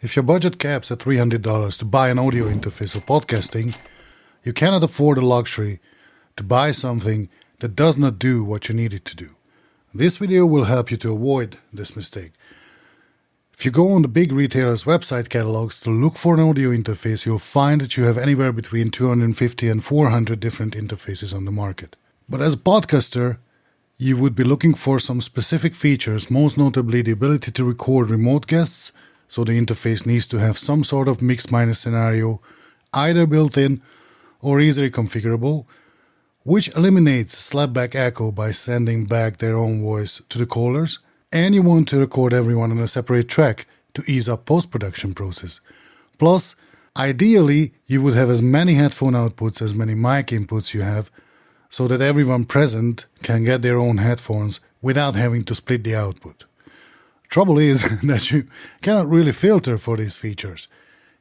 If your budget caps at $300 to buy an audio interface for podcasting, you cannot afford the luxury to buy something that does not do what you need it to do. This video will help you to avoid this mistake. If you go on the big retailers' website catalogs to look for an audio interface, you'll find that you have anywhere between 250 and 400 different interfaces on the market. But as a podcaster, you would be looking for some specific features, most notably the ability to record remote guests, so the interface needs to have some sort of mix-minus scenario, either built in or easily configurable, which eliminates slapback echo by sending back their own voice to the callers, and you want to record everyone on a separate track to ease up post-production process. Plus, ideally, you would have as many headphone outputs as many mic inputs you have, so that everyone present can get their own headphones without having to split the output. Trouble is that you cannot really filter for these features.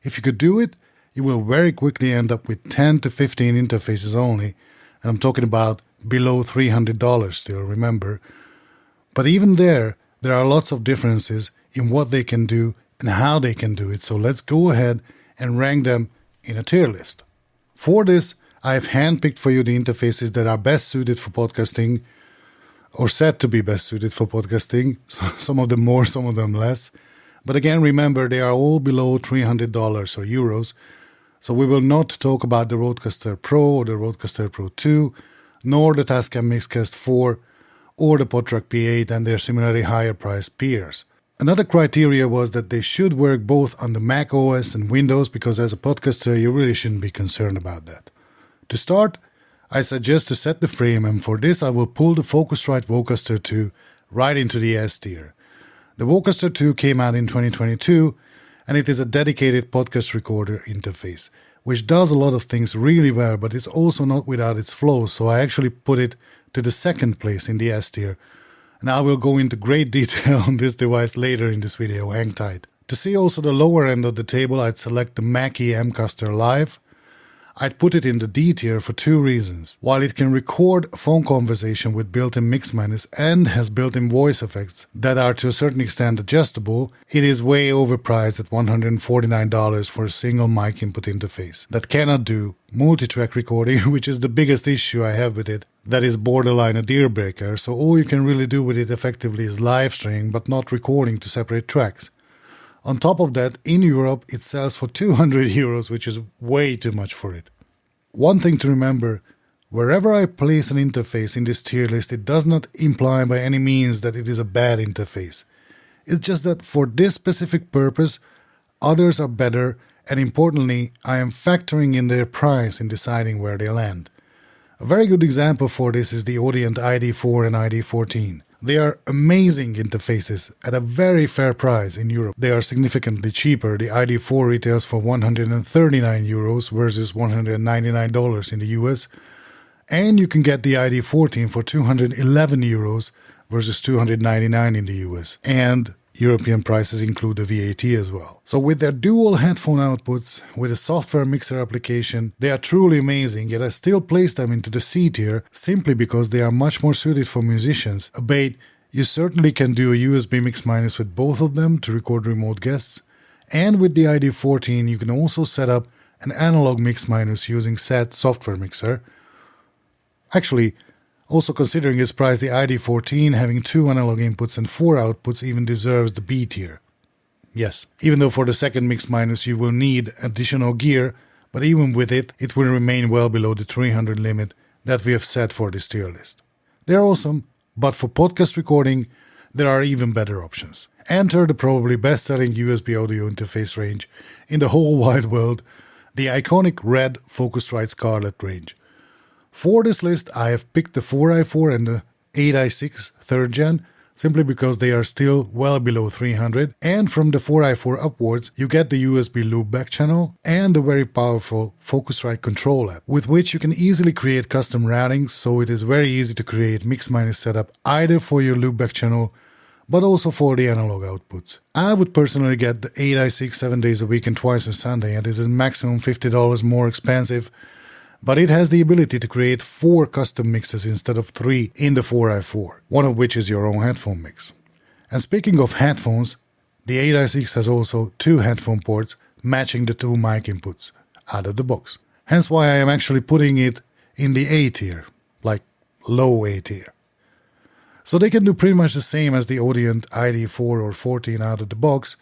If you could do it, you will very quickly end up with 10 to 15 interfaces only, and I'm talking about below $300 still, remember. But even there are lots of differences in what they can do and how they can do it, so let's go ahead and rank them in a tier list. For this, I have handpicked for you the interfaces that are best suited for podcasting, or said to be best suited for podcasting, some of them more, some of them less. But again, remember, they are all below $300 or euros, so we will not talk about the Rodecaster Pro or the Rodecaster Pro 2, nor the Tascam Mixcast 4, or the PodTrack P8 and their similarly higher priced peers. Another criteria was that they should work both on the Mac OS and Windows, because as a podcaster you really shouldn't be concerned about that. To start, I suggest to set the frame, and for this I will pull the Focusrite Vocaster 2 right into the S tier. The Vocaster 2 came out in 2022, and it is a dedicated podcast recorder interface, which does a lot of things really well, but it's also not without its flaws, so I actually put it to the second place in the S tier. And I will go into great detail on this device later in this video, hang tight. To see also the lower end of the table, I'd select the Mackie Mcaster Live. I'd put it in the D tier for two reasons. While it can record a phone conversation with built-in mix-minus and has built-in voice effects that are to a certain extent adjustable, it is way overpriced at $149 for a single mic input interface that cannot do multi-track recording, which is the biggest issue I have with it. That is borderline a deal breaker, so all you can really do with it effectively is live streaming but not recording to separate tracks. On top of that, in Europe, it sells for 200 euros, which is way too much for it. One thing to remember, wherever I place an interface in this tier list, it does not imply by any means that it is a bad interface. It's just that for this specific purpose, others are better, and importantly, I am factoring in their price in deciding where they land. A very good example for this is the Audient ID4 and ID14. They are amazing interfaces at a very fair price in Europe. They are significantly cheaper. The ID4 retails for 139 euros versus $199 in the US. And you can get the ID14 for 211 euros versus 299 in the US. And European prices include the VAT as well. So with their dual headphone outputs, with a software mixer application, they are truly amazing, yet I still place them into the C tier simply because they are much more suited for musicians. Albeit, you certainly can do a USB mix-minus with both of them to record remote guests, and with the ID14 you can also set up an analog mix-minus using SAT software mixer. Actually, also considering its price, the ID14 having 2 analog inputs and 4 outputs even deserves the B tier. Yes, even though for the second mix-minus you will need additional gear, but even with it, it will remain well below the 300 limit that we have set for this tier list. They're awesome, but for podcast recording, there are even better options. Enter the probably best-selling USB audio interface range in the whole wide world, the iconic red Focusrite Scarlett range. For this list, I have picked the 4i4 and the 8i6 3rd gen, simply because they are still well below 300, and from the 4i4 upwards, you get the USB loopback channel and the very powerful Focusrite control app, with which you can easily create custom routings, so it is very easy to create mix-minus setup either for your loopback channel, but also for the analog outputs. I would personally get the 8i6 7 days a week and twice on Sunday, and this is maximum $50 more expensive, but it has the ability to create 4 custom mixes instead of 3 in the 4i4, one of which is your own headphone mix. And speaking of headphones, The 8i6 has also 2 headphone ports matching the 2 mic inputs out of the box. Hence why I am actually putting it in the A tier, like low A tier. So they can do pretty much the same as the Audient ID4 or 14 out of the box,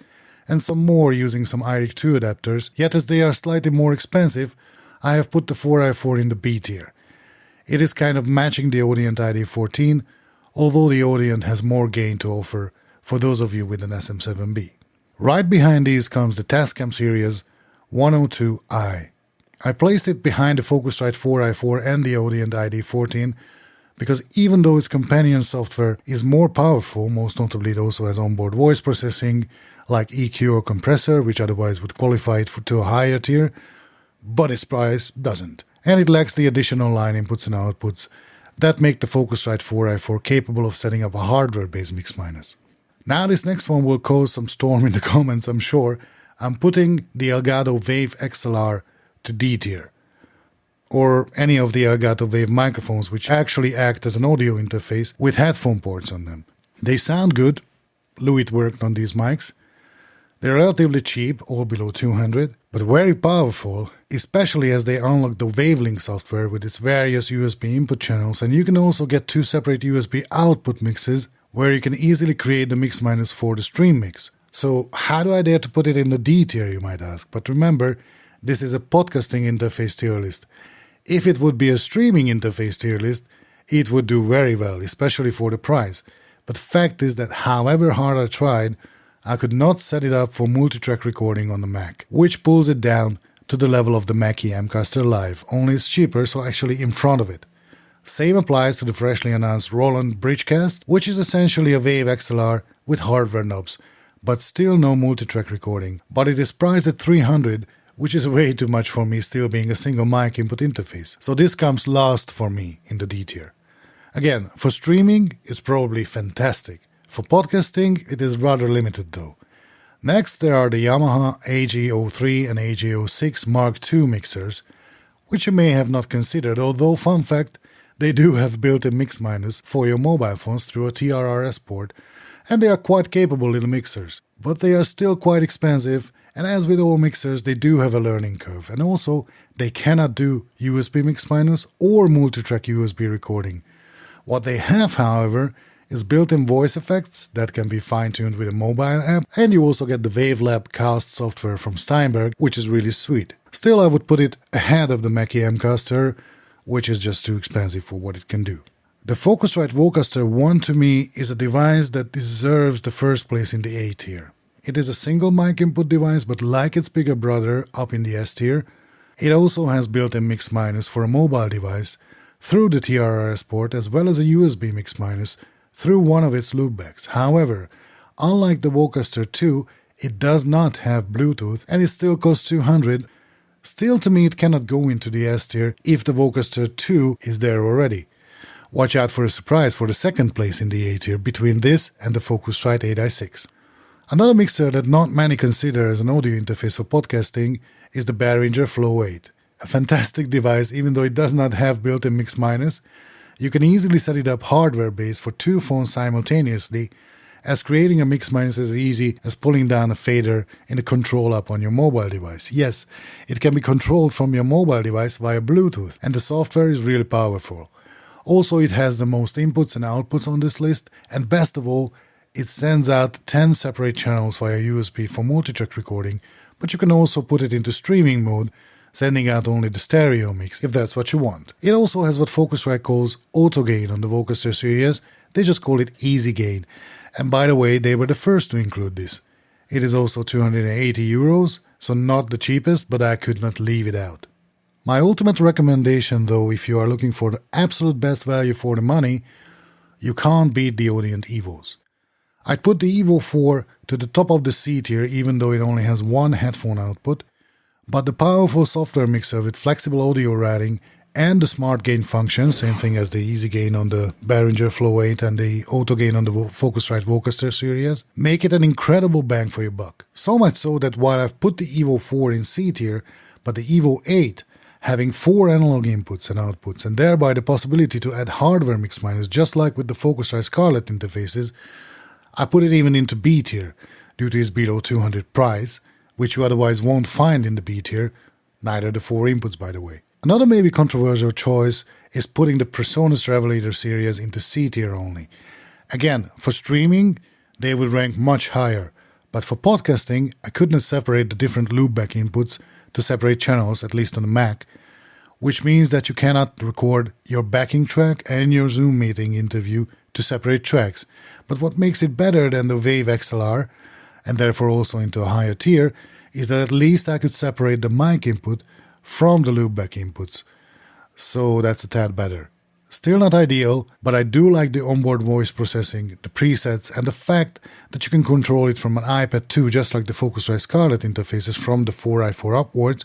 and some more using some IRIC 2 adapters, yet as they are slightly more expensive, I have put the 4i4 in the B tier. It is kind of matching the Audient ID14, although the Audient has more gain to offer for those of you with an SM7B. Right behind these comes the Tascam series 102i. I placed it behind the Focusrite 4i4 and the Audient ID14 because even though its companion software is more powerful, most notably it also has onboard voice processing like EQ or compressor, which otherwise would qualify it to a higher tier, but its price doesn't. And it lacks the additional line inputs and outputs that make the Focusrite 4i4 capable of setting up a hardware-based mix minus. Now this next one will cause some storm in the comments, I'm sure. I'm putting the Elgato Wave XLR to D tier, or any of the Elgato Wave microphones which actually act as an audio interface with headphone ports on them. They sound good. Louis worked on these mics. They're relatively cheap, all below 200, but very powerful, especially as they unlock the Wavelink software with its various USB input channels, and you can also get 2 separate USB output mixes where you can easily create the mix minus for the stream mix. So how do I dare to put it in the D tier, you might ask? But remember, this is a podcasting interface tier list. If it would be a streaming interface tier list, it would do very well, especially for the price. But fact is that however hard I tried, I could not set it up for multi-track recording on the Mac, which pulls it down to the level of the Mackie Amcaster Live, only it's cheaper, so actually in front of it. Same applies to the freshly announced Roland Bridgecast, which is essentially a Wave XLR with hardware knobs, but still no multi-track recording. But it is priced at $300, which is way too much for me, still being a single mic input interface. So this comes last for me in the D tier. Again, for streaming, it's probably fantastic. For podcasting, it is rather limited though. Next, there are the Yamaha AG03 and AG06 Mark II mixers, which you may have not considered, although fun fact, they do have built-in mix minus for your mobile phones through a TRRS port, and they are quite capable little mixers. But they are still quite expensive, and as with all mixers, they do have a learning curve, and also they cannot do USB mix minus or multi-track USB recording. What they have, however, is built-in voice effects that can be fine-tuned with a mobile app, and you also get the WaveLab Cast software from Steinberg, which is really sweet. Still, I would put it ahead of the Mackie Amcaster, which is just too expensive for what it can do. The Focusrite Vocaster 1 to me is a device that deserves the first place in the A tier. It is a single mic input device, but like its bigger brother up in the S tier, it also has built-in mix minus for a mobile device through the TRRS port, as well as a USB mix minus through one of its loopbacks. However, unlike the Vocaster 2, it does not have Bluetooth and it still costs $200. Still, to me, it cannot go into the S tier if the Vocaster 2 is there already. Watch out for a surprise for the second place in the A tier between this and the Focusrite 8i6. Another mixer that not many consider as an audio interface for podcasting is the Behringer Flow 8. A fantastic device, even though it does not have built-in mix minus. You can easily set it up hardware-based for 2 phones simultaneously, as creating a mix minus is easy as pulling down a fader in the control app on your mobile device. Yes, it can be controlled from your mobile device via Bluetooth, and the software is really powerful. Also, it has the most inputs and outputs on this list, and best of all, it sends out 10 separate channels via USB for multi-track recording, but you can also put it into streaming mode, sending out only the stereo mix if that's what you want. It also has what Focusrite calls auto gain on the Vocaster series. They just call it easy gain. And by the way, they were the first to include this. It is also €280, so not the cheapest, but I could not leave it out. My ultimate recommendation though, if you are looking for the absolute best value for the money, you can't beat the Audient Evos. I'd put the Evo 4 to the top of the C tier even though it only has one headphone output, but the powerful software mixer with flexible audio routing and the smart gain function, same thing as the easy gain on the Behringer Flow 8 and the auto gain on the Focusrite Vocaster series, make it an incredible bang for your buck. So much so that while I've put the Evo 4 in C tier, but the Evo 8 having 4 analog inputs and outputs, and thereby the possibility to add hardware mix minus just like with the Focusrite Scarlett interfaces, I put it even into B tier, due to its below 200 price, which you otherwise won't find in the B tier, neither the 4 inputs by the way. Another maybe controversial choice is putting the PreSonus Revelator series into C tier only. Again, for streaming, they would rank much higher, but for podcasting, I could not separate the different loopback inputs to separate channels, at least on the Mac, which means that you cannot record your backing track and your Zoom meeting interview to separate tracks. But what makes it better than the Wave XLR, and therefore also into a higher tier, is that at least I could separate the mic input from the loopback inputs. So that's a tad better. Still not ideal, but I do like the onboard voice processing, the presets, and the fact that you can control it from an iPad 2 just like the Focusrite Scarlett interfaces from the 4i4 upwards,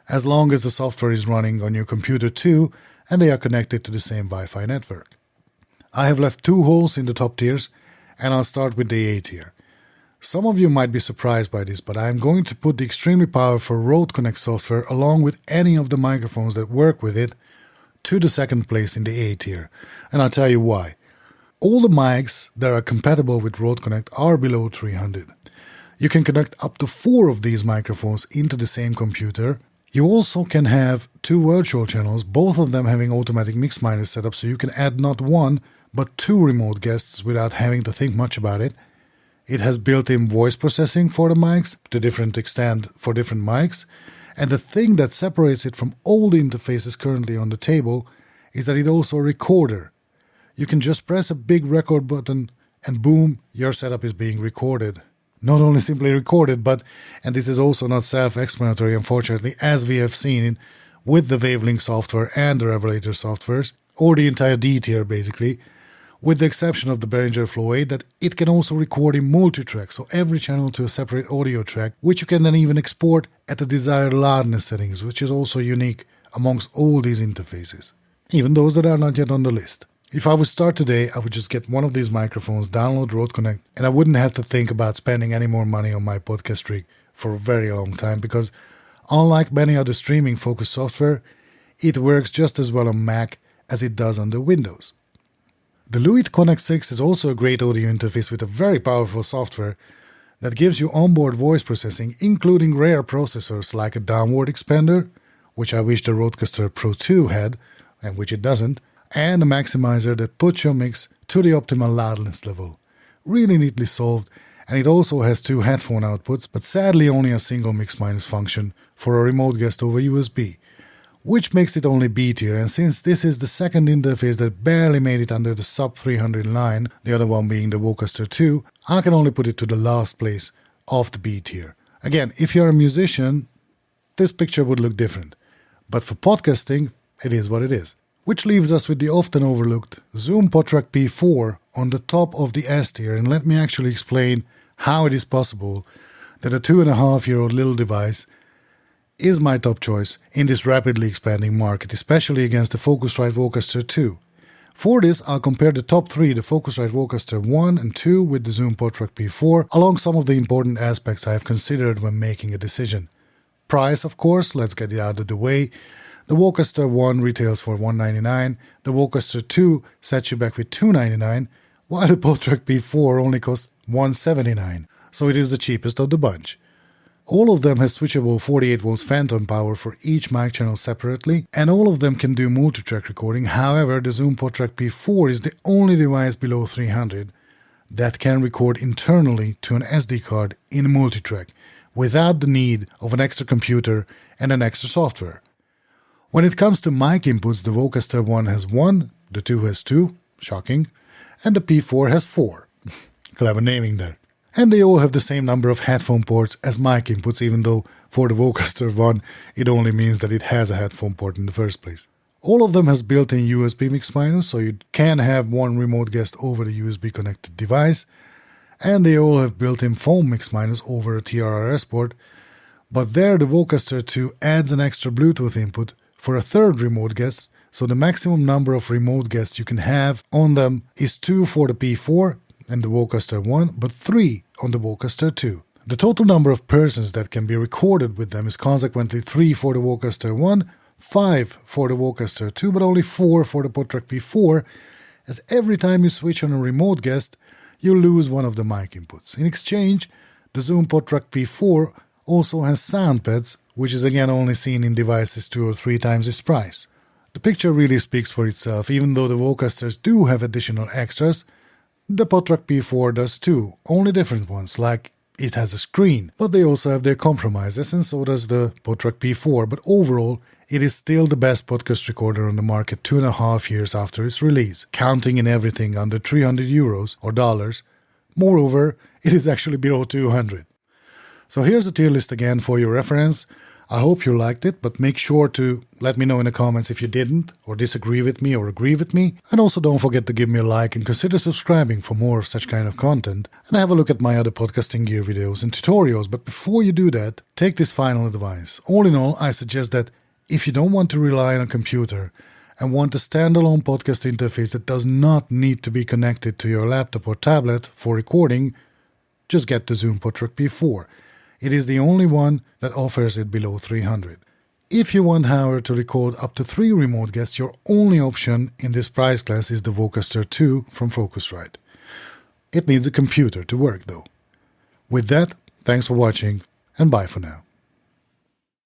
as long as the software is running on your computer too and they are connected to the same Wi-Fi network. I have left 2 holes in the top tiers, and I'll start with the A tier. Some of you might be surprised by this, but I am going to put the extremely powerful Rode Connect software along with any of the microphones that work with it to the second place in the A tier, and I'll tell you why. All the mics that are compatible with Rode Connect are below 300. You can connect up to 4 of these microphones into the same computer. You also can have 2 virtual channels, both of them having automatic mix minus setup, so you can add not 1 but 2 remote guests without having to think much about it. It has built-in voice processing for the mics, to different extent for different mics, and the thing that separates it from all the interfaces currently on the table is that it's also a recorder. You can just press a big record button and boom, your setup is being recorded. Not only simply recorded, but, and this is also not self-explanatory unfortunately, as we have seen with the Wavelink software and the Revelator softwares, or the entire D tier basically, with the exception of the Behringer Flow 8, that it can also record in multi-track, so every channel to a separate audio track, which you can then even export at the desired loudness settings, which is also unique amongst all these interfaces, even those that are not yet on the list. If I would start today, I would just get one of these microphones, download Rode Connect, and I wouldn't have to think about spending any more money on my podcast rig for a very long time, because unlike many other streaming focused software, it works just as well on Mac as it does on the Windows. The Fluid Connect 6 is also a great audio interface with a very powerful software that gives you onboard voice processing, including rare processors like a downward expander, which I wish the Rodecaster Pro 2 had, and which it doesn't, and a maximizer that puts your mix to the optimal loudness level. Really neatly solved, and it also has 2 headphone outputs, but sadly only a single mix minus function for a remote guest over USB, which makes it only B tier, and since this is the second interface that barely made it under the sub 300 line, the other one being the Vocaster 2, I can only put it to the last place of the B tier. Again, if you're a musician, this picture would look different, but for podcasting, it is what it is. Which leaves us with the often overlooked Zoom PodTrack P4 on the top of the S tier, and let me actually explain how it is possible that a 2.5-year-old little device is my top choice in this rapidly expanding market, especially against the Focusrite Vocaster 2. For this, I'll compare the top 3, the Focusrite Vocaster 1 and 2 with the Zoom PodTrack P4, along some of the important aspects I have considered when making a decision. Price, of course, let's get it out of the way. The Vocaster 1 retails for $199, the Vocaster 2 sets you back with $299, while the PodTrack P4 only costs $179, so it is the cheapest of the bunch. All of them have switchable 48 volts phantom power for each mic channel separately, and all of them can do multi-track recording. However, the Zoom PodTrack P4 is the only device below 300 that can record internally to an SD card in multi-track, without the need of an extra computer and an extra software. When it comes to mic inputs, the Vocaster 1 has 1, the 2 has 2, shocking, and the P4 has 4. Clever naming there. And they all have the same number of headphone ports as mic inputs, even though for the Vocaster 1 it only means that it has a headphone port in the first place. All of them has built-in USB mix minus, so you can have one remote guest over the USB connected device, and they all have built-in phone mix minus over a TRRS port, but there the Vocaster 2 adds an extra Bluetooth input for a third remote guest, so the maximum number of remote guests you can have on them is 2 for the P4 and the Vocaster 1, but 3 on the Vocaster 2. The total number of persons that can be recorded with them is consequently 3 for the Vocaster 1, 5 for the Vocaster 2, but only 4 for the PodTrack P4, as every time you switch on a remote guest, you lose one of the mic inputs. In exchange, The Zoom PodTrack P4 also has sound pads, which is again only seen in devices 2 or 3 times its price. The picture really speaks for itself. Even though the Vocasters do have additional extras, the PodTrack P4 does too, only different ones, like it has a screen, but they also have their compromises, and so does the PodTrack P4, but overall, it is still the best podcast recorder on the market 2.5 years after its release, counting in everything under €300 or dollars. Moreover, it is actually below 200. So here's the tier list again for your reference. I hope you liked it, but make sure to let me know in the comments if you didn't, or disagree with me, or agree with me. And also don't forget to give me a like and consider subscribing for more of such kind of content. And have a look at my other podcasting gear videos and tutorials. But before you do that, take this final advice. All in all, I suggest that if you don't want to rely on a computer and want a standalone podcast interface that does not need to be connected to your laptop or tablet for recording, just get the Zoom PodTrack P4. It is the only one that offers it below 300. If you want, however, to record up to 3 remote guests, your only option in this price class is the Vocaster 2 from Focusrite. It needs a computer to work though. With that, thanks for watching and bye for now.